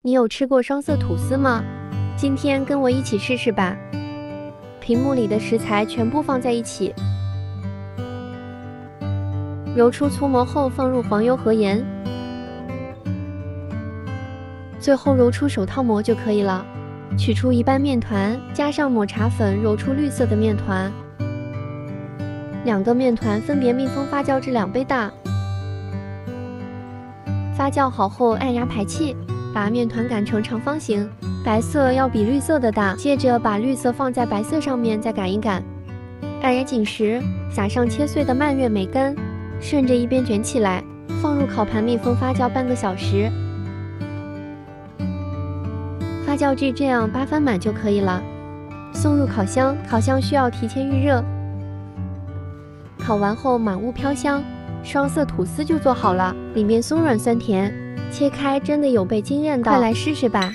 你有吃过双色吐司吗？今天跟我一起试试吧。屏幕里的食材全部放在一起，揉出粗膜后放入黄油和盐，最后揉出手套膜就可以了。取出一半面团，加上抹茶粉，揉出绿色的面团。2个面团分别密封发酵至2倍大。发酵好后按压排气，把面团擀成长方形，白色要比绿色的大。接着把绿色放在白色上面，再擀一擀。按压紧时，撒上切碎的蔓越莓干，顺着一边卷起来，放入烤盘密封发酵半个小时。发酵至这样8分满就可以了。送入烤箱，烤箱需要提前预热。烤完后满屋飘香，双色吐司就做好了，里面松软酸甜，切开真的有被惊艳到，快来试试吧！